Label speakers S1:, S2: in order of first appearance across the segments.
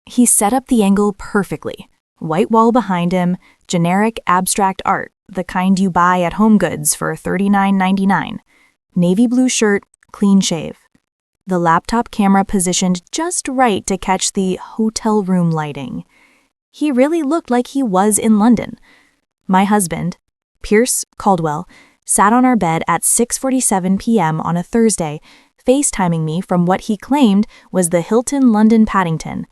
S1: He set up the angle perfectly. White wall behind him, generic abstract art, the kind you buy at HomeGoods for $39.99. Navy blue shirt, clean shave. The laptop camera positioned just right to catch the hotel room lighting. He really looked like he was in London. My husband, Pierce Caldwell, sat on our bed at 6:47 p.m. on a Thursday, FaceTiming me from what he claimed was the Hilton London Paddington.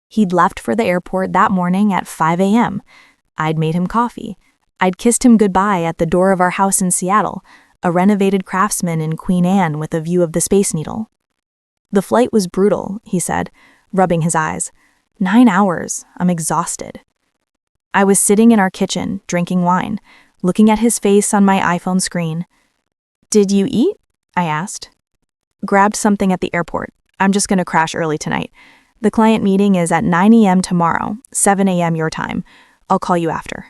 S1: He'd left for the airport that morning at 5 a.m. I'd made him coffee. I'd kissed him goodbye at the door of our house in Seattle, a renovated Craftsman in Queen Anne with a view of the Space Needle. The flight was brutal, he said, rubbing his eyes. 9 hours. I'm exhausted. I was sitting in our kitchen, drinking wine, looking at his face on my iPhone screen. Did you eat? I asked. Grabbed something at the airport. I'm just going to crash early tonight. The client meeting is at 9 a.m. tomorrow, 7 a.m. your time. I'll call you after.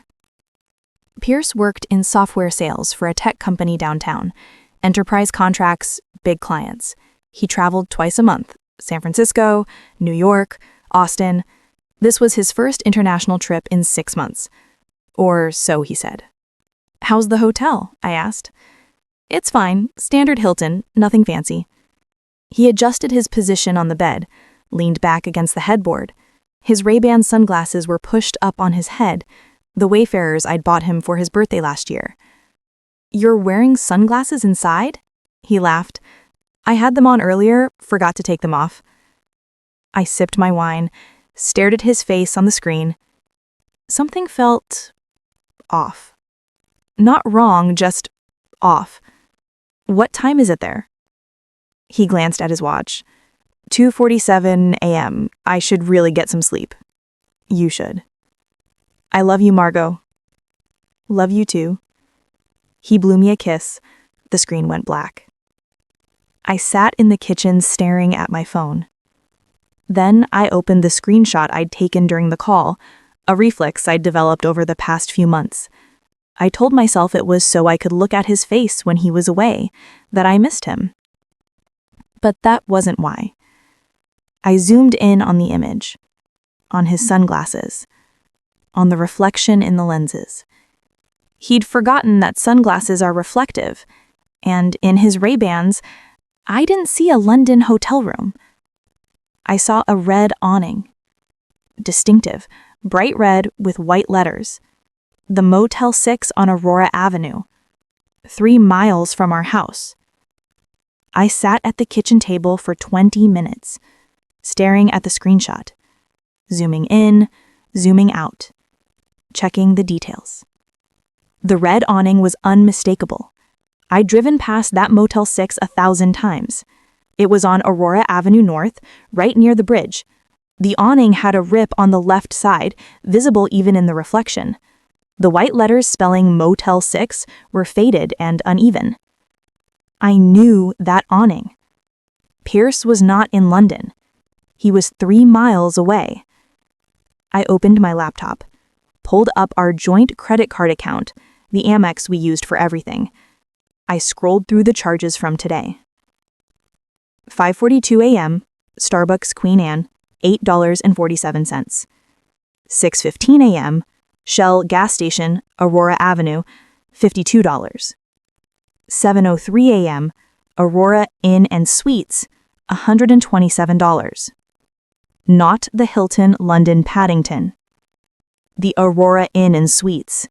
S1: Pierce worked in software sales for a tech company downtown. Enterprise contracts, big clients. He traveled twice a month, San Francisco, New York, Austin. This was his first international trip in 6 months. Or so he said. How's the hotel? I asked. It's fine, standard Hilton, nothing fancy. He adjusted his position on the bed, leaned back against the headboard. His Ray-Ban sunglasses were pushed up on his head, the Wayfarers I'd bought him for his birthday last year. You're wearing sunglasses inside? He laughed. I had them on earlier, forgot to take them off. I sipped my wine, stared at his face on the screen. Something felt off. Not wrong, just off. What time is it there? He glanced at his watch. 2:47 a.m. I should really get some sleep. You should. I love you, Margot. Love you too. He blew me a kiss. The screen went black. I sat in the kitchen staring at my phone. Then I opened the screenshot I'd taken during the call, a reflex I'd developed over the past few months. I told myself it was so I could look at his face when he was away, that I missed him. But that wasn't why. I zoomed in on the image, on his sunglasses, on the reflection in the lenses. He'd forgotten that sunglasses are reflective, and in his Ray-Bans, I didn't see a London hotel room. I saw a red awning. Distinctive, bright red with white letters. The Motel 6 on Aurora Avenue, 3 miles from our house. I sat at the kitchen table for 20 minutes, staring at the screenshot, zooming in, zooming out, checking the details. The red awning was unmistakable. I'd driven past that Motel 6 1,000 times. It was on Aurora Avenue North, right near the bridge. The awning had a rip on the left side, visible even in the reflection. The white letters spelling Motel 6 were faded and uneven. I knew that awning. Pierce was not in London. He was 3 miles away. I opened my laptop, pulled up our joint credit card account, the Amex we used for everything. I scrolled through the charges from today. 5:42 a.m., Starbucks Queen Anne, $8.47. 6:15 a.m., Shell gas station, Aurora Avenue, $52. 7:03 a.m., Aurora Inn and Suites, $127. Not the Hilton London Paddington. The Aurora Inn and Suites.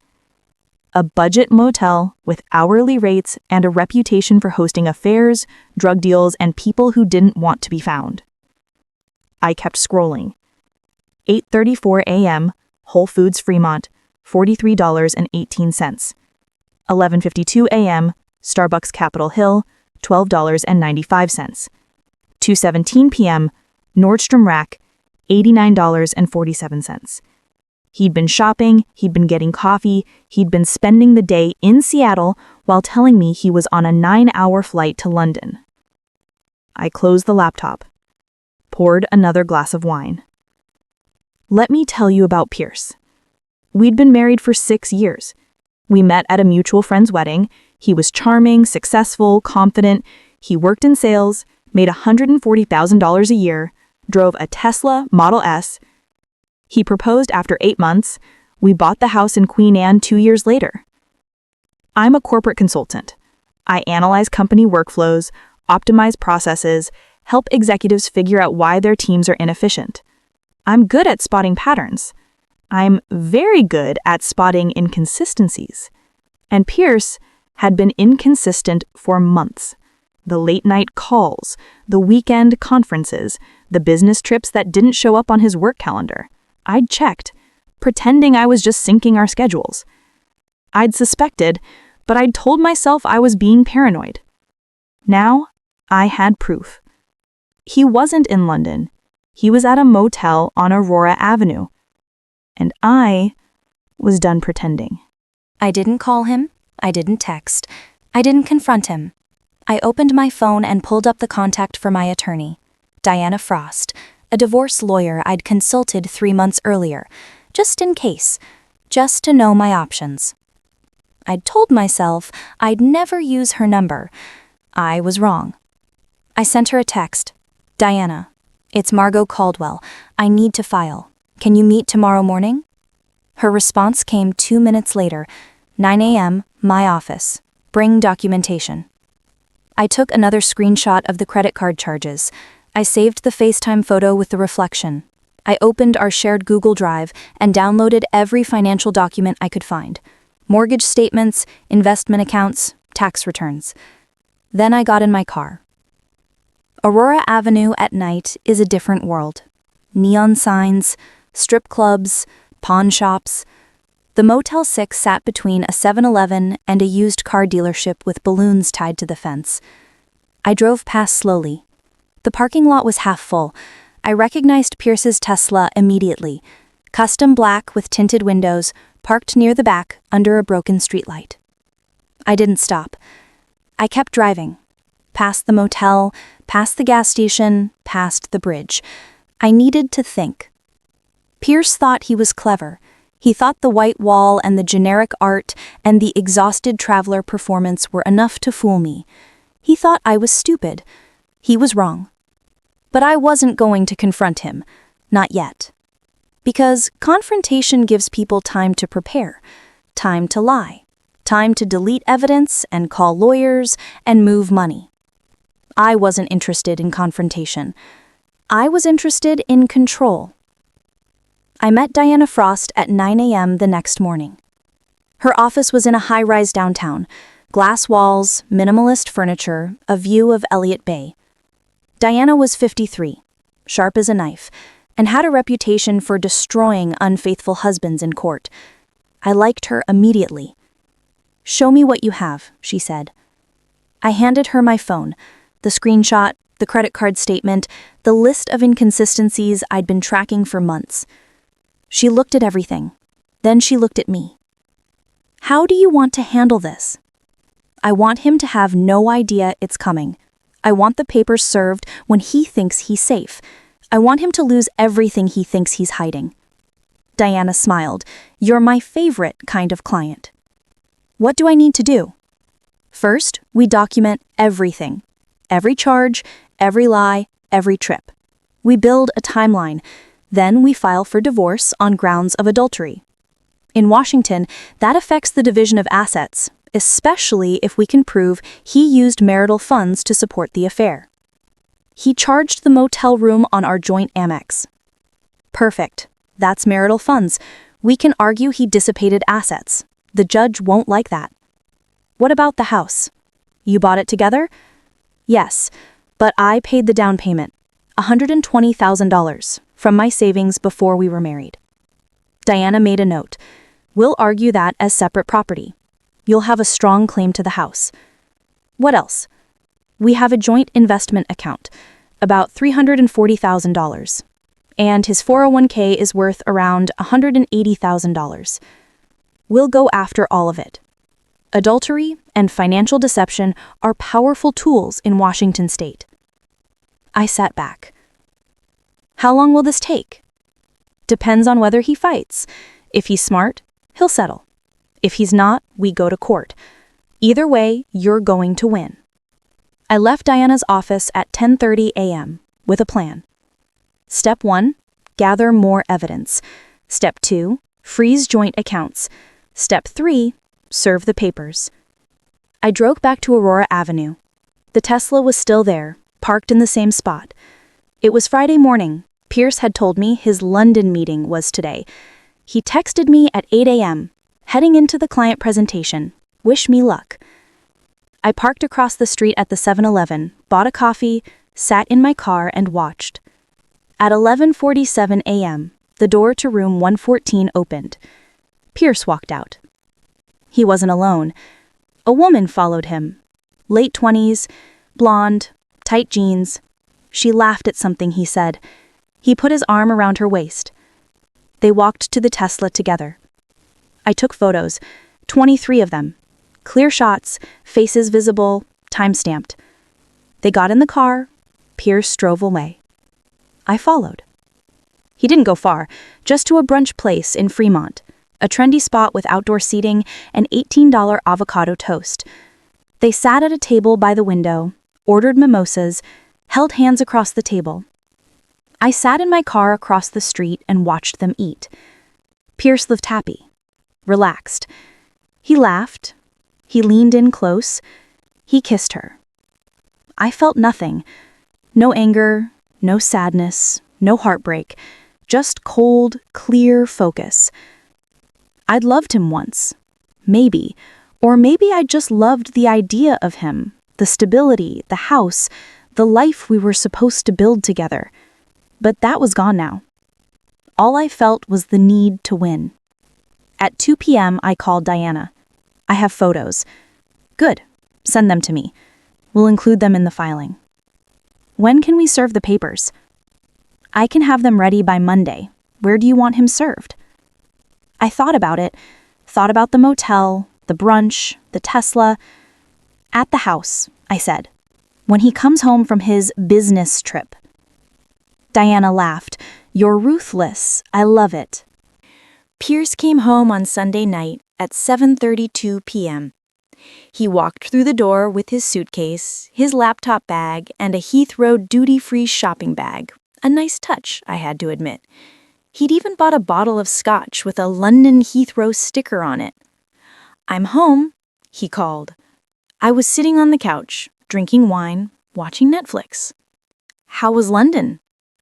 S1: A budget motel with hourly rates and a reputation for hosting affairs, drug deals, and people who didn't want to be found. I kept scrolling. 8:34 a.m., Whole Foods Fremont, $43.18. 11:52 a.m., Starbucks Capitol Hill, $12.95. 2:17 p.m., Nordstrom Rack, $89.47. He'd been shopping, he'd been getting coffee, he'd been spending the day in Seattle while telling me he was on a 9-hour flight to London. I closed the laptop, poured another glass of wine. Let me tell you about Pierce. We'd been married for 6 years. We met at a mutual friend's wedding. He was charming, successful, confident. He worked in sales, made $140,000 a year, drove a Tesla Model S, He proposed after 8 months. We bought the house in Queen Anne 2 years later. I'm a corporate consultant. I analyze company workflows, optimize processes, help executives figure out why their teams are inefficient. I'm good at spotting patterns. I'm very good at spotting inconsistencies. And Pierce had been inconsistent for months. The late-night calls, the weekend conferences, the business trips that didn't show up on his work calendar. I'd checked, pretending I was just syncing our schedules. I'd suspected, but I'd told myself I was being paranoid. Now, I had proof. He wasn't in London. He was at a motel on Aurora Avenue. And I was done pretending.
S2: I didn't call him. I didn't text. I didn't confront him. I opened my phone and pulled up the contact for my attorney, Diana Frost, a divorce lawyer I'd consulted 3 months earlier, just in case, just to know my options. I'd told myself I'd never use her number. I was wrong. I sent her a text. Diana, it's Margot Caldwell. I need to file. Can you meet tomorrow morning? Her response came 2 minutes later. 9 a.m., my office. Bring documentation. I took another screenshot of the credit card charges. I saved the FaceTime photo with the reflection. I opened our shared Google Drive and downloaded every financial document I could find. Mortgage statements, investment accounts, tax returns. Then I got in my car. Aurora Avenue at night is a different world. Neon signs, strip clubs, pawn shops. The Motel 6 sat between a 7-Eleven and a used car dealership with balloons tied to the fence. I drove past slowly. The parking lot was half full. I recognized Pierce's Tesla immediately. Custom black with tinted windows, parked near the back under a broken streetlight. I didn't stop. I kept driving. Past the motel, past the gas station, past the bridge. I needed to think. Pierce thought he was clever. He thought the white wall and the generic art and the exhausted traveler performance were enough to fool me. He thought I was stupid. He was wrong. But I wasn't going to confront him. Not yet. Because confrontation gives people time to prepare, time to lie, time to delete evidence and call lawyers and move money. I wasn't interested in confrontation. I was interested in control. I met Diana Frost at 9 a.m. the next morning. Her office was in a high-rise downtown, glass walls, minimalist furniture, a view of Elliott Bay. Diana was 53, sharp as a knife, and had a reputation for destroying unfaithful husbands in court. I liked her immediately. "Show me what you have," she said. I handed her my phone, the screenshot, the credit card statement, the list of inconsistencies I'd been tracking for months. She looked at everything. Then she looked at me. "How do you want to handle this?" "I want him to have no idea it's coming. I want the papers served when he thinks he's safe. I want him to lose everything he thinks he's hiding." Diana smiled. "You're my favorite kind of client." "What do I need to do?" "First, we document everything. Every charge, every lie, every trip. We build a timeline. Then we file for divorce on grounds of adultery. In Washington, that affects the division of assets, especially if we can prove he used marital funds to support the affair. He charged the motel room on our joint Amex. Perfect. That's marital funds. We can argue he dissipated assets. The judge won't like that. What about the house? You bought it together? Yes, but I paid the down payment, $120,000, from my savings before we were married. Diana made a note. We'll argue that as separate property. You'll have a strong claim to the house. What else? We have a joint investment account, about $340,000, and his 401k is worth around $180,000. We'll go after all of it. Adultery and financial deception are powerful tools in Washington state. I sat back. How long will this take? Depends on whether he fights. If he's smart, he'll settle. If he's not, we go to court. Either way, you're going to win. I left Diana's office at 10:30 a.m. with a plan. Step 1, gather more evidence. Step 2, freeze joint accounts. Step 3, serve the papers. I drove back to Aurora Avenue. The Tesla was still there, parked in the same spot. It was Friday morning. Pierce had told me his London meeting was today. He texted me at 8 a.m., heading into the client presentation. Wish me luck. I parked across the street at the 7-Eleven, bought a coffee, sat in my car and watched. At 11:47 a.m., the door to room 114 opened. Pierce walked out. He wasn't alone. A woman followed him. Late 20s, blonde, tight jeans. She laughed at something he said. He put his arm around her waist. They walked to the Tesla together. I took photos, 23 of them. Clear shots, faces visible, time-stamped. They got in the car. Pierce drove away. I followed. He didn't go far, just to a brunch place in Fremont, a trendy spot with outdoor seating and $18 avocado toast. They sat at a table by the window, ordered mimosas, held hands across the table. I sat in my car across the street and watched them eat. Pierce looked happy, relaxed. He laughed. He leaned in close. He kissed her. I felt nothing. No anger, no sadness, no heartbreak. Just cold, clear focus. I'd loved him once. Maybe. Or maybe I just loved the idea of him, the stability, the house, the life we were supposed to build together. But that was gone now. All I felt was the need to win. At 2 p.m., I called Diana. I have photos. Good. Send them to me. We'll include them in the filing. When can we serve the papers? I can have them ready by Monday. Where do you want him served? I thought about it. Thought about the motel, the brunch, the Tesla. At the house, I said. When he comes home from his business trip. Diana laughed. You're ruthless. I love it. Pierce came home on Sunday night at 7:32 p.m. He walked through the door with his suitcase, his laptop bag, and a Heathrow duty-free shopping bag. A nice touch, I had to admit. He'd even bought a bottle of scotch with a London Heathrow sticker on it. I'm home, he called. I was sitting on the couch, drinking wine, watching Netflix. How was London?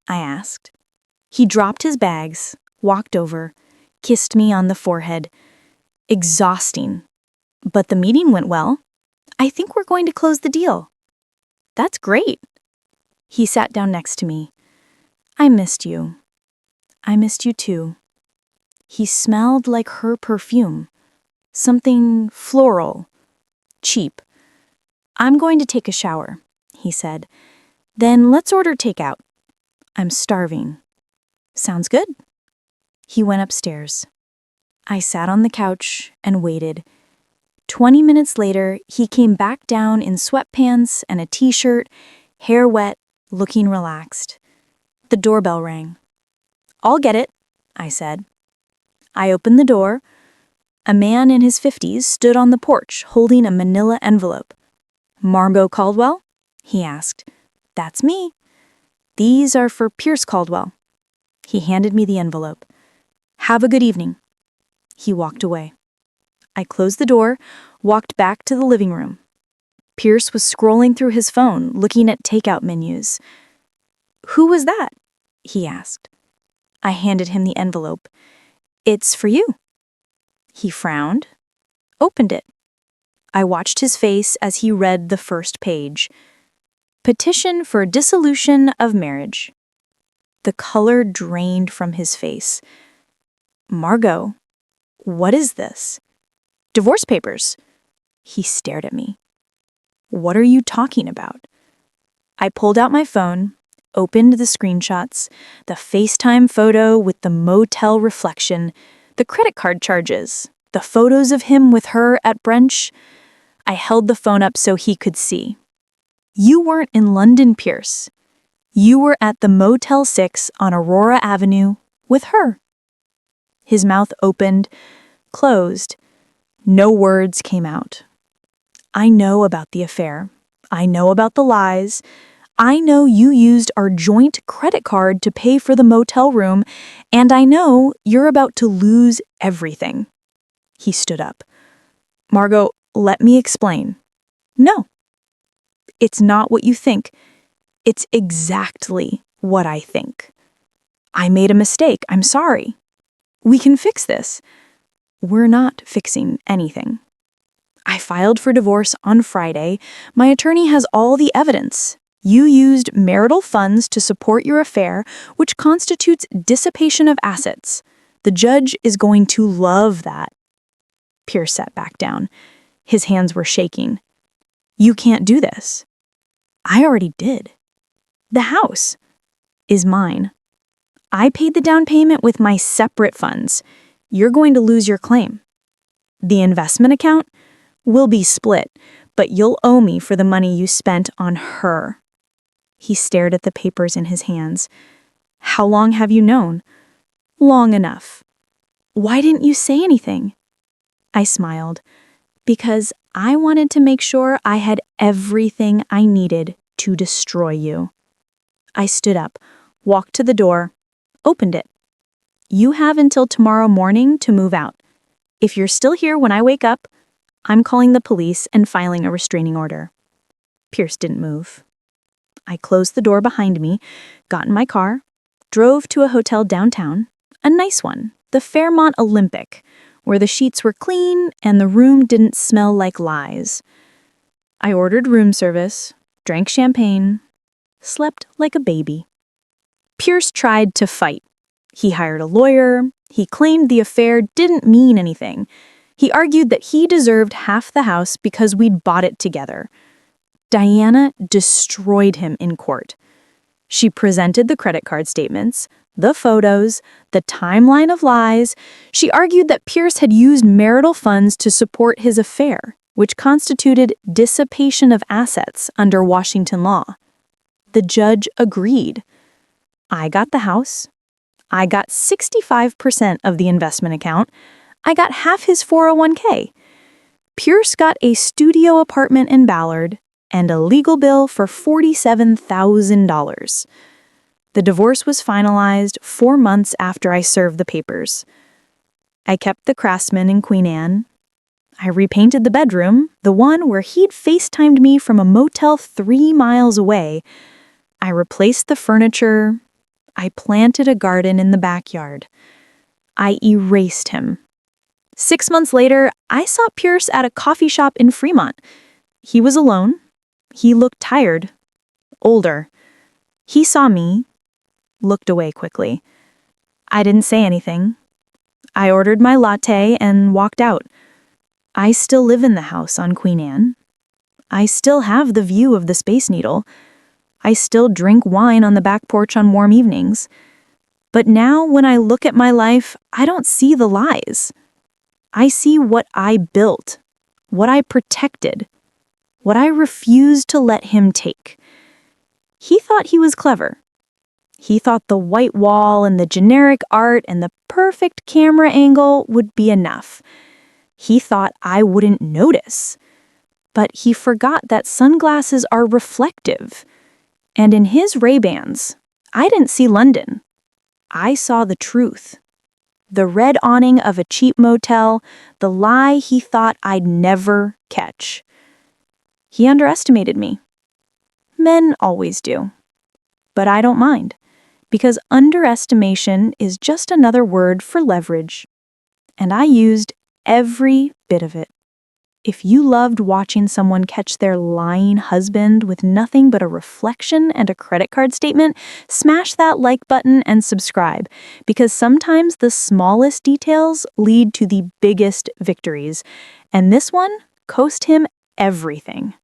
S2: I asked. He dropped his bags, walked over, kissed me on the forehead. Exhausting. But the meeting went well. I think we're going to close the deal. That's great. He sat down next to me. I missed you. I missed you too. He smelled like her perfume. Something floral. Cheap. I'm going to take a shower, he said. Then let's order takeout. I'm starving. Sounds good. He went upstairs. I sat on the couch and waited. 20 minutes later, he came back down in sweatpants and a t-shirt, hair wet, looking relaxed. The doorbell rang. I'll get it, I said. I opened the door. A man in his 50s stood on the porch holding a manila envelope. Margot Caldwell? He asked. That's me. These are for Pierce Caldwell. He handed me the envelope. Have a good evening. He walked away. I closed the door, walked back to the living room. Pierce was scrolling through his phone, looking at takeout menus. Who was that? He asked. I handed him the envelope. It's for you. He frowned, opened it. I watched his face as he read the first page. Petition for dissolution of marriage. The color drained from his face. Margot, what is this? Divorce papers. He stared at me. What are you talking about? I pulled out my phone, opened the screenshots, the FaceTime photo with the motel reflection, the credit card charges, the photos of him with her at brunch. I held the phone up so he could see. You weren't in London, Pierce. You were at the Motel 6 on Aurora Avenue with her. His mouth opened, closed. No words came out. I know about the affair. I know about the lies.
S1: I know you used our joint credit card to pay for the motel room, and I know you're about to lose everything." He stood up. "Margot, let me explain." "No, it's not what you think. It's exactly what I think. I made a mistake. I'm sorry. We can fix this." "We're not fixing anything. I filed for divorce on Friday. My attorney has all the evidence. You used marital funds to support your affair, which constitutes dissipation of assets. The judge is going to love that." Pierce sat back down. His hands were shaking. "You can't do this." "I already did. The house is mine. I paid the down payment with my separate funds. You're going to lose your claim. The investment account will be split, but you'll owe me for the money you spent on her." He stared at the papers in his hands. "How long have you known?" "Long enough." "Why didn't you say anything?" I smiled. "Because I wanted to make sure I had everything I needed to destroy you." I stood up, walked to the door, opened it. "You have until tomorrow morning to move out. If you're still here when I wake up, I'm calling the police and filing a restraining order." Pierce didn't move. I closed the door behind me, got in my car, drove to a hotel downtown, a nice one, the Fairmont Olympic, where the sheets were clean and the room didn't smell like lies. I ordered room service, drank champagne, slept like a baby. Pierce tried to fight. He hired a lawyer. He claimed the affair didn't mean anything. He argued that he deserved half the house because we'd bought it together. Diana destroyed him in court. She presented the credit card statements, the photos, the timeline of lies. She argued that Pierce had used marital funds to support his affair, which constituted dissipation of assets under Washington law. The judge agreed. I got the house. I got 65% of the investment account. I got half his 401k. Pierce got a studio apartment in Ballard and a legal bill for $47,000. The divorce was finalized 4 months after I served the papers. I kept the Craftsman in Queen Anne. I repainted the bedroom, the one where he'd FaceTimed me from a motel 3 miles away. I replaced the furniture. I planted a garden in the backyard. I erased him. 6 months later, I saw Pierce at a coffee shop in Fremont. He was alone. He looked tired, older. He saw me, looked away quickly. I didn't say anything. I ordered my latte and walked out. I still live in the house on Queen Anne. I still have the view of the Space Needle. I still drink wine on the back porch on warm evenings. But now when I look at my life, I don't see the lies. I see what I built, what I protected, what I refused to let him take. He thought he was clever. He thought the white wall and the generic art and the perfect camera angle would be enough. He thought I wouldn't notice. But he forgot that sunglasses are reflective. And in his Ray-Bans, I didn't see London. I saw the truth. The red awning of a cheap motel, the lie he thought I'd never catch. He underestimated me. Men always do. But I don't mind, because underestimation is just another word for leverage. And I used every bit of it. If you loved watching someone catch their lying husband with nothing but a reflection and a credit card statement, smash that like button and subscribe, because sometimes the smallest details lead to the biggest victories. And this one cost him everything.